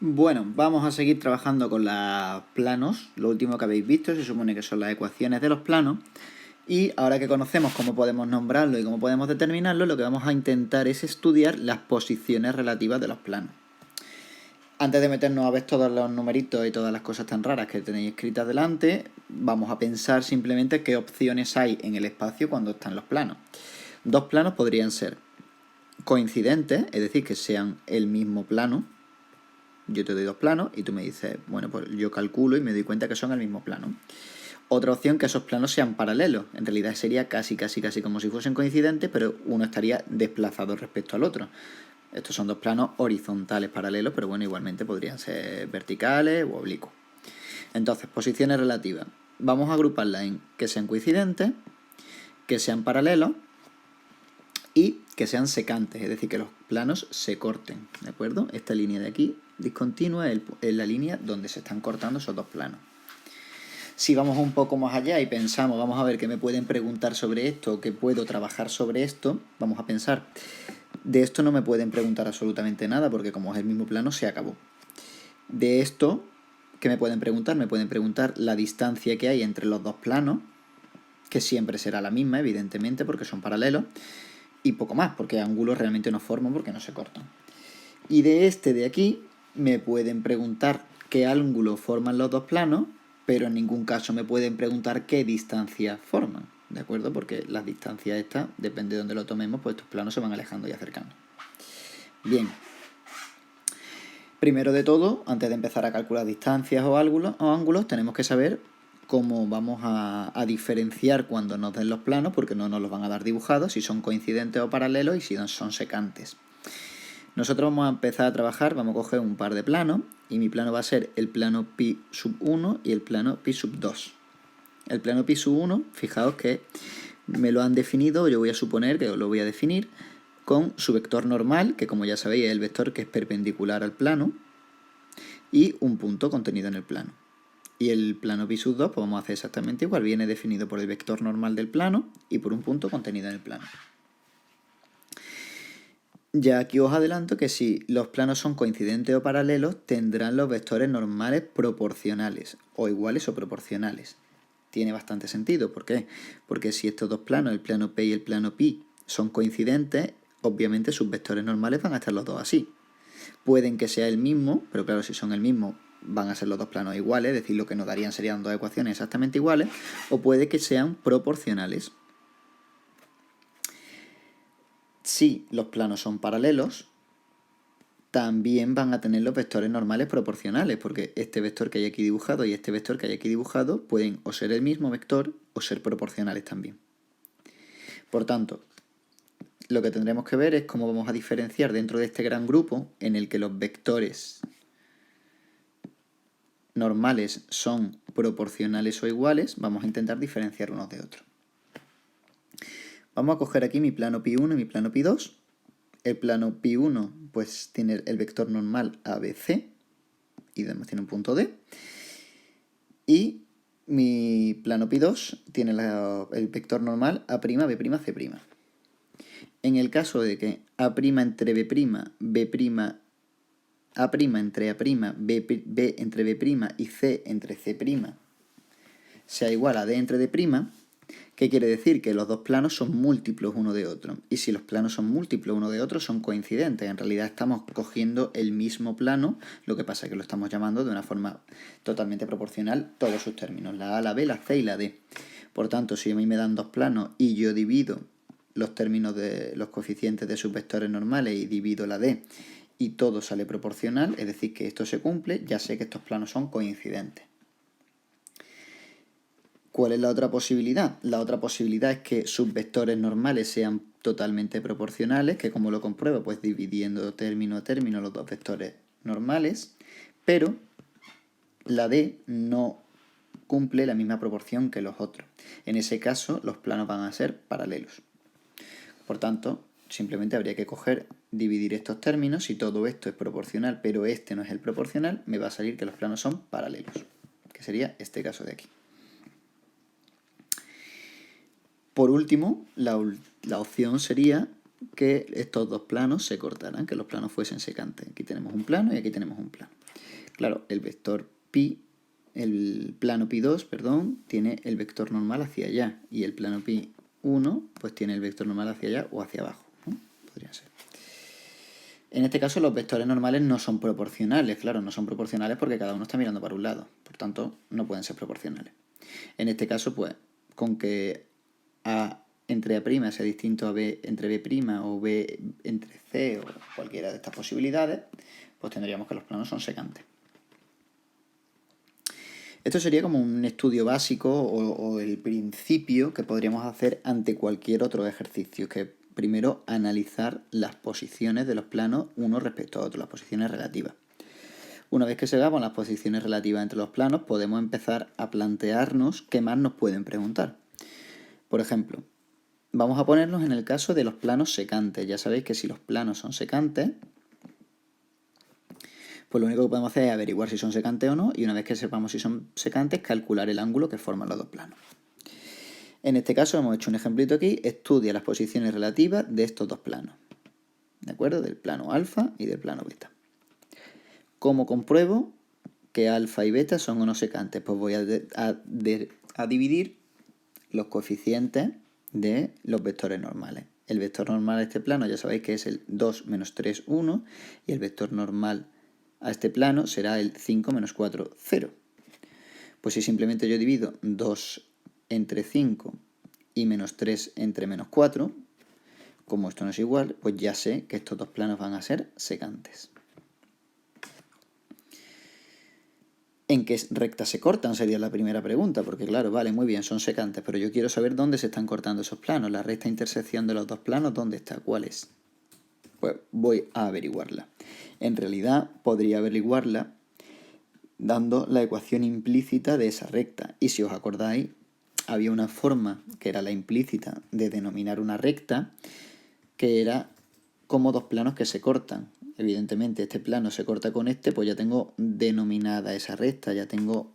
Bueno, vamos a seguir trabajando con los planos. Lo último que habéis visto se supone que son las ecuaciones de los planos. Y ahora que conocemos cómo podemos nombrarlo y cómo podemos determinarlo, lo que vamos a intentar es estudiar las posiciones relativas de los planos. Antes de meternos a ver todos los numeritos y todas las cosas tan raras que tenéis escritas delante, vamos a pensar simplemente qué opciones hay en el espacio cuando están los planos. Dos planos podrían ser coincidentes, es decir, que sean el mismo plano. Yo te doy dos planos y tú me dices, bueno, pues yo calculo y me doy cuenta que son el mismo plano. Otra opción, que esos planos sean paralelos. En realidad sería casi como si fuesen coincidentes, pero uno estaría desplazado respecto al otro. Estos son dos planos horizontales paralelos, pero bueno, igualmente podrían ser verticales o oblicuos. Entonces, posiciones relativas. Vamos a agruparlas en que sean coincidentes, que sean paralelos y que sean secantes, es decir, que los planos se corten, ¿de acuerdo? Esta línea de aquí, discontinua, es la línea donde se están cortando esos dos planos. Si vamos un poco más allá y pensamos, vamos a ver qué me pueden preguntar sobre esto, o qué puedo trabajar sobre esto, vamos a pensar, de esto no me pueden preguntar absolutamente nada, porque como es el mismo plano, se acabó. De esto, ¿qué me pueden preguntar? Me pueden preguntar la distancia que hay entre los dos planos, que siempre será la misma, evidentemente, porque son paralelos, y poco más, porque ángulos realmente no forman porque no se cortan. Y de este de aquí me pueden preguntar qué ángulo forman los dos planos, pero en ningún caso me pueden preguntar qué distancia forman, ¿de acuerdo? Porque las distancias estas, depende de dónde lo tomemos, pues estos planos se van alejando y acercando. Bien. Primero de todo, antes de empezar a calcular distancias o ángulos, tenemos que saber cómo vamos a diferenciar cuando nos den los planos, porque no nos los van a dar dibujados, si son coincidentes o paralelos y si son secantes. Nosotros vamos a empezar a trabajar, vamos a coger un par de planos, y mi plano va a ser el plano pi sub 1 y el plano pi sub 2. El plano pi sub 1, fijaos que me lo han definido, yo voy a suponer que lo voy a definir con su vector normal, que como ya sabéis es el vector que es perpendicular al plano, y un punto contenido en el plano. Y el plano pi sub 2, pues vamos a hacer exactamente igual, viene definido por el vector normal del plano y por un punto contenido en el plano. Ya aquí os adelanto que si los planos son coincidentes o paralelos, tendrán los vectores normales proporcionales, o iguales o proporcionales. Tiene bastante sentido, ¿por qué? Porque si estos dos planos, el plano P y el plano pi, son coincidentes, obviamente sus vectores normales van a estar los dos así. Pueden que sea el mismo, pero claro, si son el mismo, van a ser los dos planos iguales, es decir, lo que nos darían serían dos ecuaciones exactamente iguales, o puede que sean proporcionales. Si los planos son paralelos, también van a tener los vectores normales proporcionales, porque este vector que hay aquí dibujado y este vector que hay aquí dibujado pueden o ser el mismo vector o ser proporcionales también. Por tanto, lo que tendremos que ver es cómo vamos a diferenciar dentro de este gran grupo en el que los vectores normales son proporcionales o iguales, vamos a intentar diferenciar unos de otros. Vamos a coger aquí mi plano pi 1 y mi plano pi 2. El plano pi 1 pues tiene el vector normal ABC y además tiene un punto D. Y mi plano pi 2 tiene el vector normal A', B', C'. En el caso de que A' entre B', B', A' entre A', B entre B' y C entre C' sea igual a D entre D', ¿qué quiere decir? Que los dos planos son múltiplos uno de otro. Y si los planos son múltiplos uno de otro, son coincidentes. En realidad estamos cogiendo el mismo plano, lo que pasa es que lo estamos llamando de una forma totalmente proporcional todos sus términos, la A, la B, la C y la D. Por tanto, si a mí me dan dos planos y yo divido los términos de los coeficientes de sus vectores normales y divido la D y todo sale proporcional, es decir, que esto se cumple, ya sé que estos planos son coincidentes. ¿Cuál es la otra posibilidad? La otra posibilidad es que sus vectores normales sean totalmente proporcionales, que como lo compruebo, pues dividiendo término a término los dos vectores normales, pero la D no cumple la misma proporción que los otros. En ese caso, los planos van a ser paralelos. Por tanto, simplemente habría que dividir estos términos. Si todo esto es proporcional, pero este no es el proporcional, me va a salir que los planos son paralelos, que sería este caso de aquí. Por último, la opción sería que estos dos planos se cortaran, que los planos fuesen secantes. Aquí tenemos un plano y aquí tenemos un plano. Claro, el vector pi, el plano pi2, perdón, tiene el vector normal hacia allá. Y el plano pi1, pues tiene el vector normal hacia allá o hacia abajo, ¿no? Podría ser. En este caso los vectores normales no son proporcionales, claro, no son proporcionales porque cada uno está mirando para un lado, por tanto no pueden ser proporcionales. En este caso, pues, con que A entre A' sea distinto a B entre B' o B entre C o cualquiera de estas posibilidades, pues tendríamos que los planos son secantes. Esto sería como un estudio básico o el principio que podríamos hacer ante cualquier otro ejercicio, que primero analizar las posiciones de los planos uno respecto a otro, las posiciones relativas. Una vez que sepamos las posiciones relativas entre los planos, podemos empezar a plantearnos qué más nos pueden preguntar. Por ejemplo, vamos a ponernos en el caso de los planos secantes. Ya sabéis que si los planos son secantes, pues lo único que podemos hacer es averiguar si son secantes o no, y una vez que sepamos si son secantes, calcular el ángulo que forman los dos planos. En este caso hemos hecho un ejemplito aquí, estudia las posiciones relativas de estos dos planos, ¿de acuerdo? Del plano alfa y del plano beta. ¿Cómo compruebo que alfa y beta son o no secantes? Pues voy a dividir los coeficientes de los vectores normales. El vector normal a este plano ya sabéis que es el 2 menos 3, 1, y el vector normal a este plano será el 5 menos 4, 0. Pues si simplemente yo divido 2 entre 5 y menos 3 entre menos 4, como esto no es igual, pues ya sé que estos dos planos van a ser secantes. ¿En qué recta se cortan? Sería la primera pregunta, porque claro, vale, muy bien, son secantes, pero yo quiero saber dónde se están cortando esos planos. La recta intersección de los dos planos, ¿dónde está? ¿Cuál es? Pues voy a averiguarla. En realidad, podría averiguarla dando la ecuación implícita de esa recta. Y si os acordáis, había una forma, que era la implícita, de denominar una recta, que era como dos planos que se cortan. Evidentemente, este plano se corta con este, pues ya tengo denominada esa recta, ya tengo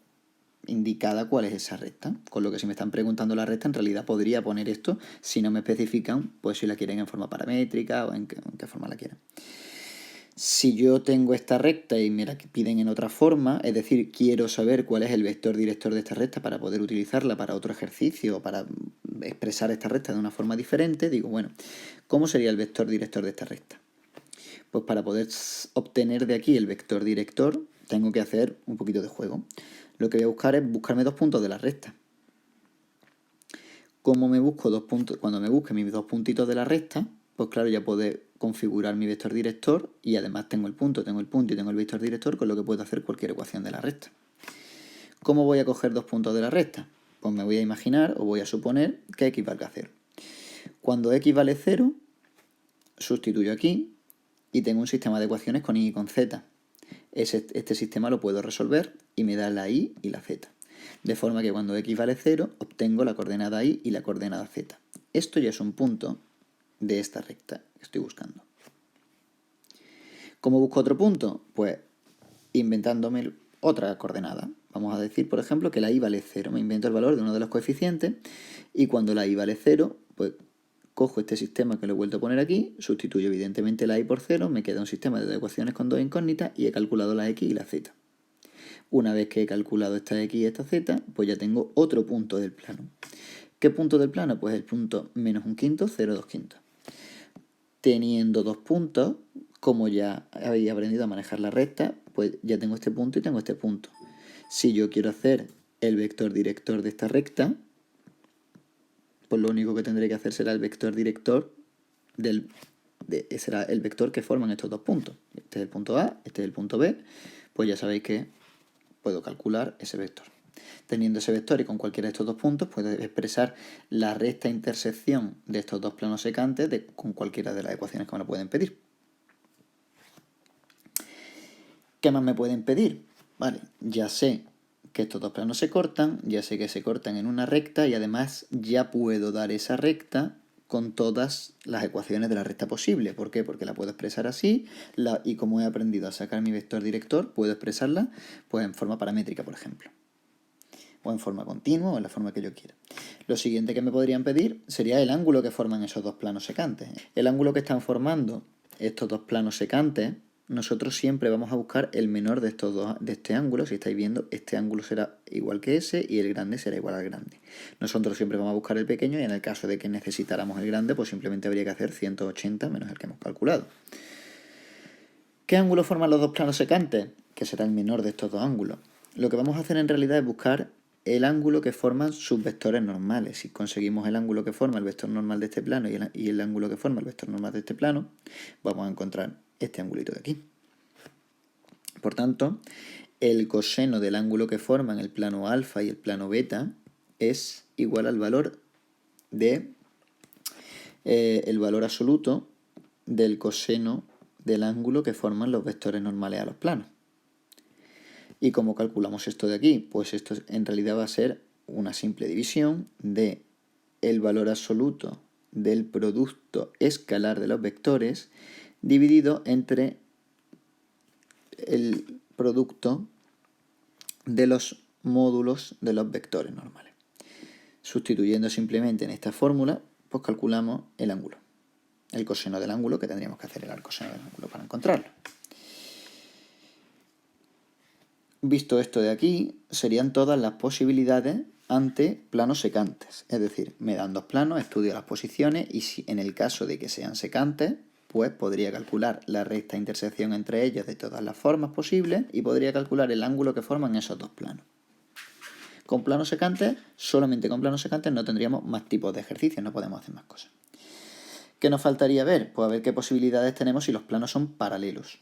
indicada cuál es esa recta. Con lo que si me están preguntando la recta, en realidad podría poner esto, si no me especifican, pues si la quieren en forma paramétrica o en qué forma la quieren. Si yo tengo esta recta y me la piden en otra forma, es decir, quiero saber cuál es el vector director de esta recta para poder utilizarla para otro ejercicio o para expresar esta recta de una forma diferente, digo, bueno, ¿cómo sería el vector director de esta recta? Pues para poder obtener de aquí el vector director, tengo que hacer un poquito de juego. Lo que voy a buscar es buscarme dos puntos de la recta. ¿Cómo me busco dos puntos? Cuando me busque mis dos puntitos de la recta, pues claro, ya puedo configurar mi vector director y además tengo el punto y tengo el vector director, con lo que puedo hacer cualquier ecuación de la recta. ¿Cómo voy a coger dos puntos de la recta? Pues me voy a imaginar o voy a suponer que x valga a 0. Cuando x vale 0, sustituyo aquí y tengo un sistema de ecuaciones con y con z. Este sistema lo puedo resolver y me da la y la z. De forma que cuando x vale 0, obtengo la coordenada y la coordenada z. Esto ya es un punto de esta recta que estoy buscando. ¿Cómo busco otro punto? Pues inventándome otra coordenada. Vamos a decir, por ejemplo, que la y vale 0. Me invento el valor de uno de los coeficientes y cuando la y vale 0, pues cojo este sistema que lo he vuelto a poner aquí, sustituyo evidentemente la y por 0, me queda un sistema de ecuaciones con dos incógnitas y he calculado la x y la z. Una vez que he calculado esta x y esta z, pues ya tengo otro punto del plano. ¿Qué punto del plano? Pues el punto menos un quinto, 0, 2 quintos. Teniendo dos puntos, como ya habéis aprendido a manejar la recta, pues ya tengo este punto y tengo este punto. Si yo quiero hacer el vector director de esta recta, pues lo único que tendré que hacer será el vector director será el vector que forman estos dos puntos. Este es el punto A, este es el punto B, pues ya sabéis que puedo calcular ese vector. Teniendo ese vector y con cualquiera de estos dos puntos, puedo expresar la recta intersección de estos dos planos secantes con cualquiera de las ecuaciones que me lo pueden pedir. ¿Qué más me pueden pedir? Vale, ya sé que estos dos planos se cortan, ya sé que se cortan en una recta y además ya puedo dar esa recta con todas las ecuaciones de la recta posible. ¿Por qué? Porque la puedo expresar así y como he aprendido a sacar mi vector director, puedo expresarla pues en forma paramétrica, por ejemplo. O en forma continua o en la forma que yo quiera. Lo siguiente que me podrían pedir sería el ángulo que forman esos dos planos secantes. El ángulo que están formando estos dos planos secantes nosotros siempre vamos a buscar el menor de estos dos, de este ángulo. Si estáis viendo, este ángulo será igual que ese y el grande será igual al grande. Nosotros siempre vamos a buscar el pequeño y en el caso de que necesitáramos el grande, pues simplemente habría que hacer 180 menos el que hemos calculado. ¿Qué ángulo forman los dos planos secantes? Que será el menor de estos dos ángulos. Lo que vamos a hacer en realidad es buscar el ángulo que forman sus vectores normales. Si conseguimos el ángulo que forma el vector normal de este plano y el ángulo que forma el vector normal de este plano, vamos a encontrar este angulito de aquí. Por tanto, el coseno del ángulo que forman el plano alfa y el plano beta es igual al valor de el valor absoluto del coseno del ángulo que forman los vectores normales a los planos. ¿Y cómo calculamos esto de aquí? Pues esto en realidad va a ser una simple división de el valor absoluto del producto escalar de los vectores dividido entre el producto de los módulos de los vectores normales. Sustituyendo simplemente en esta fórmula, pues calculamos el ángulo, el coseno del ángulo, que tendríamos que hacer el coseno del ángulo para encontrarlo. Visto esto de aquí, serían todas las posibilidades ante planos secantes. Es decir, me dan dos planos, estudio las posiciones y si en el caso de que sean secantes, pues podría calcular la recta intersección entre ellos de todas las formas posibles y podría calcular el ángulo que forman esos dos planos. Con planos secantes, solamente con planos secantes no tendríamos más tipos de ejercicios, no podemos hacer más cosas. ¿Qué nos faltaría ver? Pues a ver qué posibilidades tenemos si los planos son paralelos.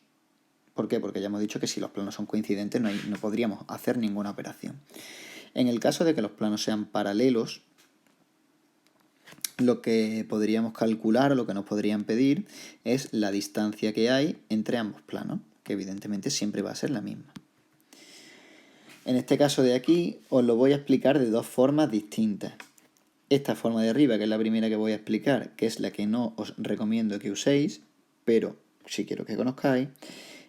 ¿Por qué? Porque ya hemos dicho que si los planos son coincidentes no podríamos hacer ninguna operación. En el caso de que los planos sean paralelos, lo que podríamos calcular o lo que nos podrían pedir es la distancia que hay entre ambos planos, que evidentemente siempre va a ser la misma. En este caso de aquí os lo voy a explicar de dos formas distintas. Esta forma de arriba, que es la primera que voy a explicar, que es la que no os recomiendo que uséis, pero sí quiero que conozcáis.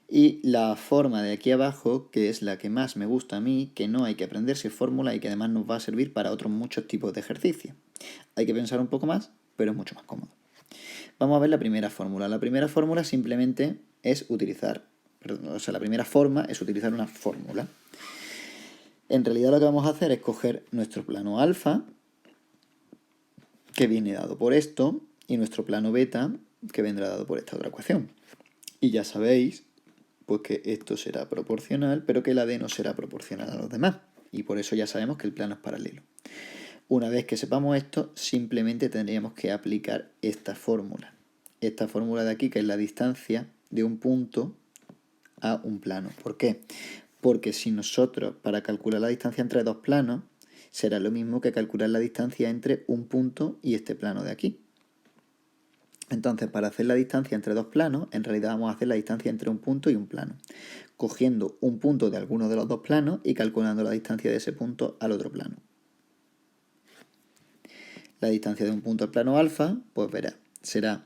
Y la forma de aquí abajo, que es la que más me gusta a mí, que no hay que aprenderse fórmula y que además nos va a servir para otros muchos tipos de ejercicios. Hay que pensar un poco más, pero es mucho más cómodo. Vamos a ver la primera fórmula. La primera fórmula simplemente es utilizar, la primera forma es utilizar una fórmula. En realidad lo que vamos a hacer es coger nuestro plano alfa, que viene dado por esto, y nuestro plano beta, que vendrá dado por esta otra ecuación. Y ya sabéis pues que esto será proporcional, pero que la D no será proporcional a los demás. Y por eso ya sabemos que el plano es paralelo. Una vez que sepamos esto, simplemente tendríamos que aplicar esta fórmula. Esta fórmula de aquí, que es la distancia de un punto a un plano. ¿Por qué? Porque si nosotros, para calcular la distancia entre dos planos, será lo mismo que calcular la distancia entre un punto y este plano de aquí. Entonces, para hacer la distancia entre dos planos, en realidad vamos a hacer la distancia entre un punto y un plano, cogiendo un punto de alguno de los dos planos y calculando la distancia de ese punto al otro plano. La distancia de un punto al plano alfa, pues será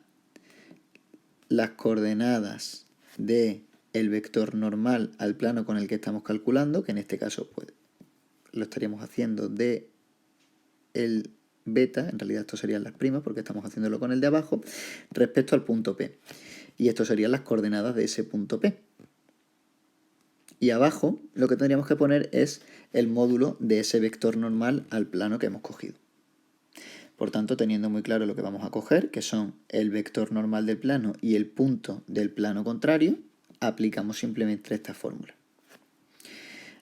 las coordenadas del vector normal al plano con el que estamos calculando, que en este caso pues lo estaríamos haciendo de el beta, en realidad esto serían las primas porque estamos haciéndolo con el de abajo, respecto al punto P. Y esto serían las coordenadas de ese punto P. Y abajo lo que tendríamos que poner es el módulo de ese vector normal al plano que hemos cogido. Por tanto, teniendo muy claro lo que vamos a coger, que son el vector normal del plano y el punto del plano contrario, aplicamos simplemente esta fórmula.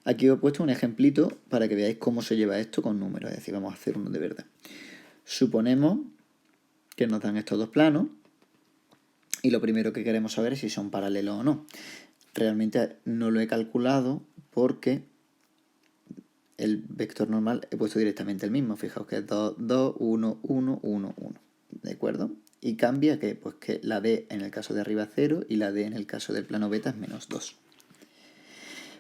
Aquí os he puesto un ejemplito para que veáis cómo se lleva esto con números, es decir, vamos a hacer uno de verdad. Suponemos que nos dan estos dos planos y lo primero que queremos saber es si son paralelos o no. Realmente no lo he calculado porque el vector normal he puesto directamente el mismo. Fijaos que es 2, 2, 1, 1, 1, 1. ¿De acuerdo? Y cambia que, pues que la D en el caso de arriba es 0 y la D en el caso del plano beta es menos 2.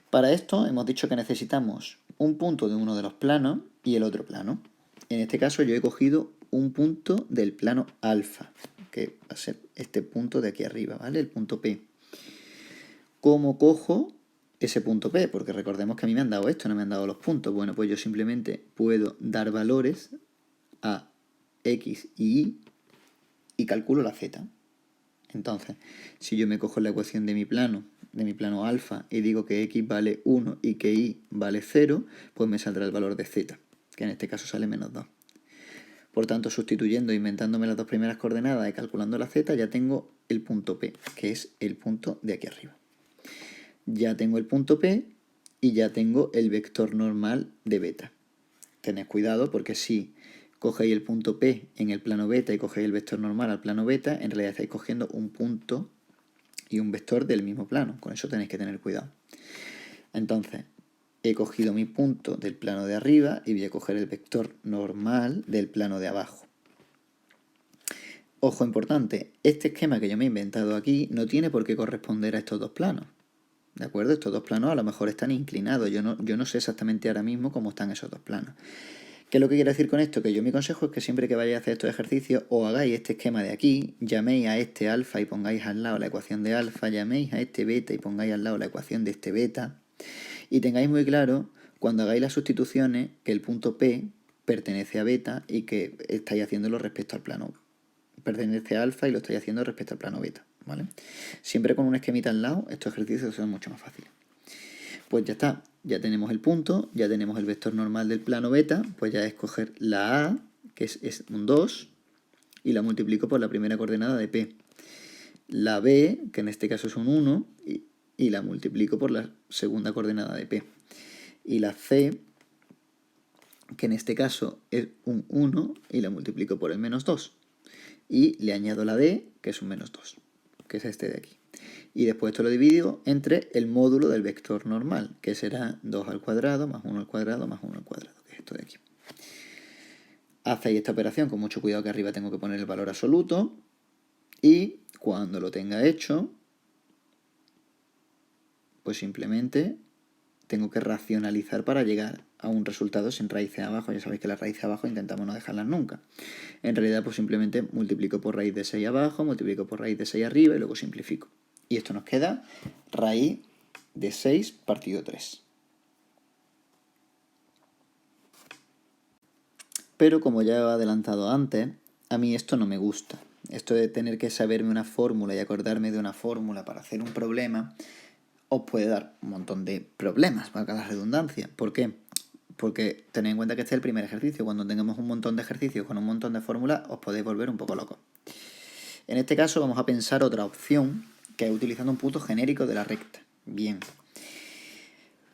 Para esto hemos dicho que necesitamos un punto de uno de los planos y el otro plano. En este caso yo he cogido un punto del plano alfa, que va a ser este punto de aquí arriba, ¿vale? El punto P. ¿Cómo cojo ese punto P? Porque recordemos que a mí me han dado esto, no me han dado los puntos. Bueno, pues yo simplemente puedo dar valores a X y Y y calculo la Z. Entonces, si yo me cojo la ecuación de mi plano alfa, y digo que x vale 1 y que y vale 0, pues me saldrá el valor de z, que en este caso sale menos 2. Por tanto, sustituyendo, inventándome las dos primeras coordenadas y calculando la z, ya tengo el punto P, que es el punto de aquí arriba. Ya tengo el punto P y ya tengo el vector normal de beta. Tened cuidado porque si cogéis el punto P en el plano beta y cogéis el vector normal al plano beta, en realidad estáis cogiendo un punto y un vector del mismo plano. Con eso tenéis que tener cuidado. Entonces, he cogido mi punto del plano de arriba y voy a coger el vector normal del plano de abajo. Ojo importante, este esquema que yo me he inventado aquí no tiene por qué corresponder a estos dos planos. ¿De acuerdo? Estos dos planos a lo mejor están inclinados. Yo no sé exactamente ahora mismo cómo están esos dos planos. ¿Qué es lo que quiero decir con esto? Que yo mi consejo es que siempre que vayáis a hacer estos ejercicios o hagáis este esquema de aquí, llaméis a este alfa y pongáis al lado la ecuación de alfa, llaméis a este beta y pongáis al lado la ecuación de este beta, y tengáis muy claro, cuando hagáis las sustituciones, que el punto P pertenece a beta y que estáis haciéndolo respecto al plano. Pertenece a alfa y lo estáis haciendo respecto al plano beta, ¿vale? Siempre con un esquemita al lado, estos ejercicios son mucho más fáciles. Pues ya está, ya tenemos el punto, ya tenemos el vector normal del plano beta, pues ya es coger la A, que es un 2, y la multiplico por la primera coordenada de P. La B, que en este caso es un 1, y la multiplico por la segunda coordenada de P. Y la C, que en este caso es un 1, y la multiplico por el menos 2. Y le añado la D, que es un menos 2, que es este de aquí. Y después esto lo divido entre el módulo del vector normal, que será 2 al cuadrado más 1 al cuadrado más 1 al cuadrado, que es esto de aquí. Hacéis esta operación con mucho cuidado, que arriba tengo que poner el valor absoluto, y cuando lo tenga hecho, pues simplemente tengo que racionalizar para llegar a un resultado sin raíces abajo. Ya sabéis que las raíces abajo intentamos no dejarlas nunca. En realidad, pues simplemente multiplico por raíz de 6 abajo, multiplico por raíz de 6 arriba y luego simplifico. Y esto nos queda raíz de 6 partido 3. Pero como ya he adelantado antes, a mí esto no me gusta. Esto de tener que saberme una fórmula y acordarme de una fórmula para hacer un problema, os puede dar un montón de problemas, valga la redundancia. ¿Por qué? Porque tened en cuenta que este es el primer ejercicio. Cuando tengamos un montón de ejercicios con un montón de fórmulas, os podéis volver un poco locos. En este caso vamos a pensar otra opción, que es utilizando un punto genérico de la recta. Bien.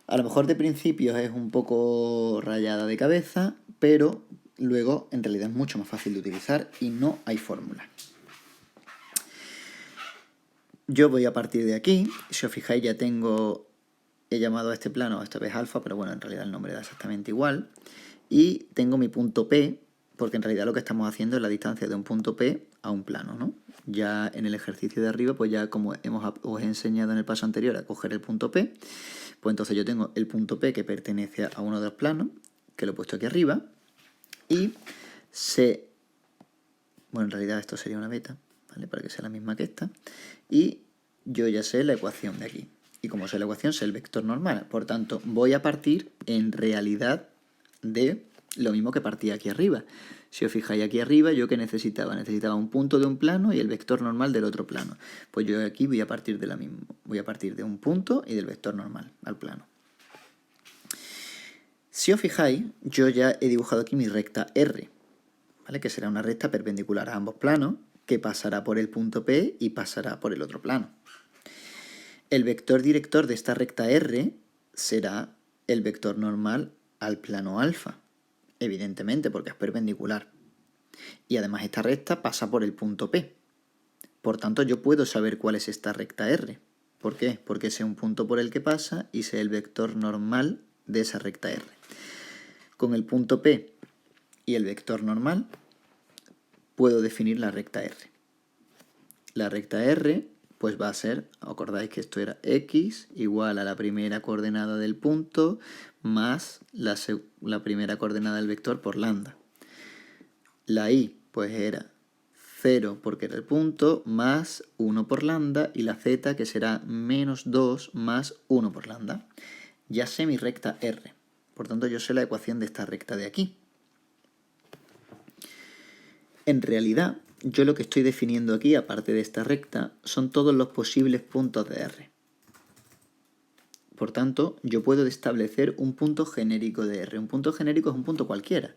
A lo mejor de principio es un poco rayada de cabeza, pero luego en realidad es mucho más fácil de utilizar y no hay fórmula. Yo voy a partir de aquí. Si os fijáis, ya he llamado a este plano esta vez alfa, pero bueno, en realidad el nombre da exactamente igual. Y tengo mi punto P, porque en realidad lo que estamos haciendo es la distancia de un punto P a un plano, ¿no? Ya en el ejercicio de arriba, pues ya como os he enseñado en el paso anterior a coger el punto P, pues entonces yo tengo el punto P que pertenece a uno de los planos, que lo he puesto aquí arriba, y bueno, en realidad esto sería una beta, ¿vale? Para que sea la misma que esta. Y yo ya sé la ecuación de aquí. Y como sé la ecuación, sé el vector normal. Por tanto, voy a partir en realidad de lo mismo que partía aquí arriba. Si os fijáis aquí arriba, ¿yo qué necesitaba? Necesitaba un punto de un plano y el vector normal del otro plano. Pues yo aquí voy a partir de la misma. Voy a partir de un punto y del vector normal al plano. Si os fijáis, yo ya he dibujado aquí mi recta R, ¿vale? Que será una recta perpendicular a ambos planos, que pasará por el punto P y pasará por el otro plano. El vector director de esta recta R será el vector normal al plano alfa, evidentemente, porque es perpendicular. Y además esta recta pasa por el punto P. Por tanto, yo puedo saber cuál es esta recta R. ¿Por qué? Porque sé un punto por el que pasa y sé el vector normal de esa recta R. Con el punto P y el vector normal puedo definir la recta R. La recta R pues va a ser, acordáis que esto era x igual a la primera coordenada del punto más la primera coordenada del vector por lambda. La y pues era 0 porque era el punto, más 1 por lambda, y la z que será menos 2 más 1 por lambda. Ya sé mi recta R, por tanto yo sé la ecuación de esta recta de aquí. En realidad, yo lo que estoy definiendo aquí, aparte de esta recta, son todos los posibles puntos de R. Por tanto, yo puedo establecer un punto genérico de R. Un punto genérico es un punto cualquiera.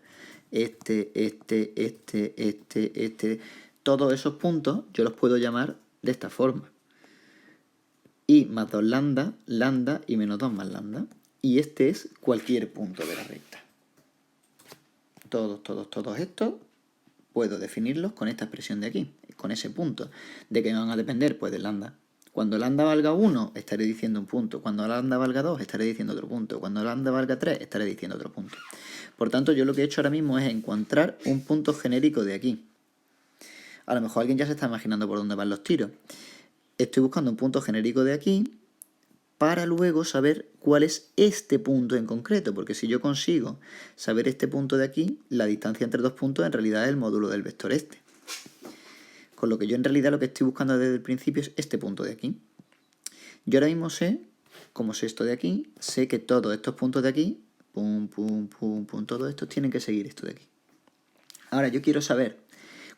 Todos esos puntos yo los puedo llamar de esta forma. I más 2 lambda, lambda y menos 2 más lambda. Y este es cualquier punto de la recta. Todos estos puedo definirlos con esta expresión de aquí, con ese punto. ¿De qué van a depender? Pues de lambda. Cuando lambda valga 1, estaré diciendo un punto. Cuando lambda valga 2, estaré diciendo otro punto. Cuando lambda valga 3, estaré diciendo otro punto. Por tanto, yo lo que he hecho ahora mismo es encontrar un punto genérico de aquí. A lo mejor alguien ya se está imaginando por dónde van los tiros. Estoy buscando un punto genérico de aquí para luego saber cuál es este punto en concreto, porque si yo consigo saber este punto de aquí, la distancia entre dos puntos en realidad es el módulo del vector este. Con lo que yo en realidad lo que estoy buscando desde el principio es este punto de aquí. Yo ahora mismo sé, como sé esto de aquí, sé que todos estos puntos de aquí, pum, pum, pum, pum, todos estos tienen que seguir esto de aquí. Ahora yo quiero saber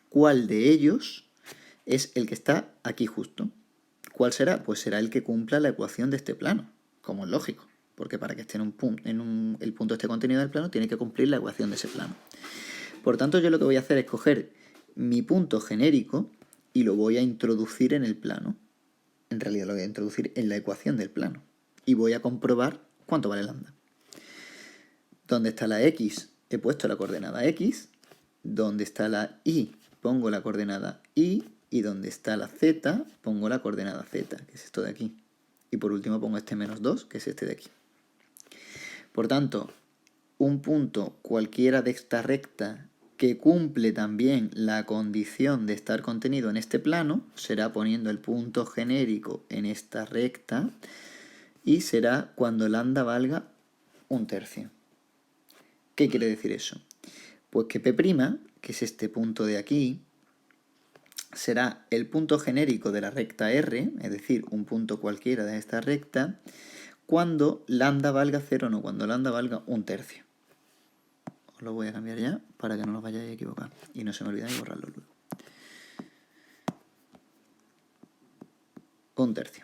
cuál de ellos es el que está aquí justo. ¿Cuál será? Pues será el que cumpla la ecuación de este plano, como es lógico, porque para que esté el punto esté contenido en el plano tiene que cumplir la ecuación de ese plano. Por tanto, yo lo que voy a hacer es coger mi punto genérico y lo voy a introducir en el plano. En realidad lo voy a introducir en la ecuación del plano. Y voy a comprobar cuánto vale lambda. ¿Dónde está la x? He puesto la coordenada x. ¿Dónde está la y? Pongo la coordenada y. Y donde está la z, pongo la coordenada z, que es esto de aquí. Y por último pongo este menos 2, que es este de aquí. Por tanto, un punto cualquiera de esta recta que cumple también la condición de estar contenido en este plano, será poniendo el punto genérico en esta recta, y será cuando lambda valga 1/3. ¿Qué quiere decir eso? Pues que P', que es este punto de aquí, será el punto genérico de la recta R, es decir, un punto cualquiera de esta recta, cuando lambda valga 0, no, cuando lambda valga 1/3. Os lo voy a cambiar ya para que no os vayáis a equivocar y no se me olvide borrarlo luego. 1/3.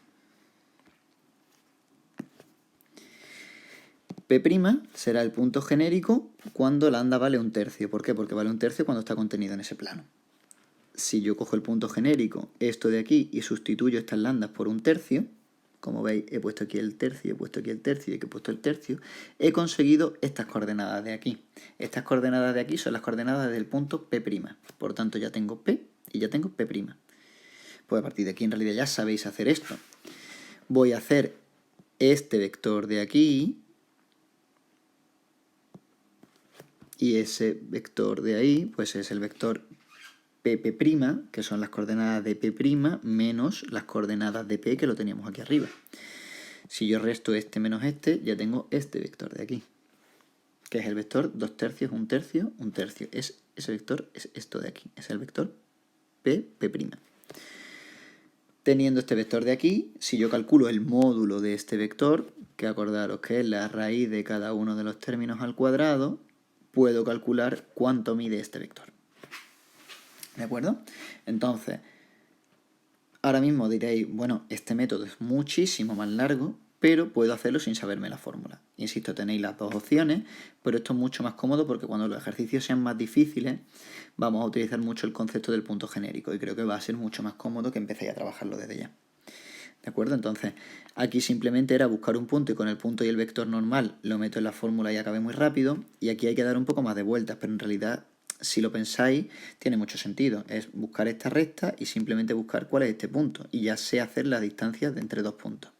P' será el punto genérico cuando lambda vale 1/3. ¿Por qué? Porque vale 1/3 cuando está contenido en ese plano. Si yo cojo el punto genérico, esto de aquí, y sustituyo estas lambdas por 1/3, como veis, he puesto aquí el tercio, he puesto aquí el tercio y aquí he puesto el tercio, he conseguido estas coordenadas de aquí. Estas coordenadas de aquí son las coordenadas del punto P'. Por tanto, ya tengo P y ya tengo P'. Pues a partir de aquí en realidad ya sabéis hacer esto. Voy a hacer este vector de aquí y ese vector de ahí, pues es el vector P', que son las coordenadas de P' menos las coordenadas de P que lo teníamos aquí arriba. Si yo resto este menos este, ya tengo este vector de aquí, que es el vector 2/3, 1/3, 1/3. Ese vector es esto de aquí, es el vector P'. Teniendo este vector de aquí, si yo calculo el módulo de este vector, que acordaros que es la raíz de cada uno de los términos al cuadrado, puedo calcular cuánto mide este vector. ¿De acuerdo? Entonces, ahora mismo diréis, bueno, este método es muchísimo más largo, pero puedo hacerlo sin saberme la fórmula. Insisto, tenéis las dos opciones, pero esto es mucho más cómodo porque cuando los ejercicios sean más difíciles, vamos a utilizar mucho el concepto del punto genérico y creo que va a ser mucho más cómodo que empecéis a trabajarlo desde ya. ¿De acuerdo? Entonces, aquí simplemente era buscar un punto y con el punto y el vector normal lo meto en la fórmula y acabé muy rápido. Y aquí hay que dar un poco más de vueltas, pero en realidad, si lo pensáis, tiene mucho sentido. Es buscar esta recta y simplemente buscar cuál es este punto. Y ya sé hacer la distancia de entre dos puntos.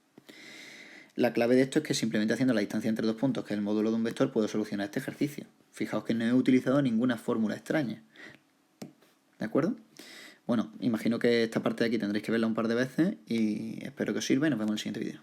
La clave de esto es que simplemente haciendo la distancia entre dos puntos, que es el módulo de un vector, puedo solucionar este ejercicio. Fijaos que no he utilizado ninguna fórmula extraña. ¿De acuerdo? Bueno, imagino que esta parte de aquí tendréis que verla un par de veces y espero que os sirva y nos vemos en el siguiente vídeo.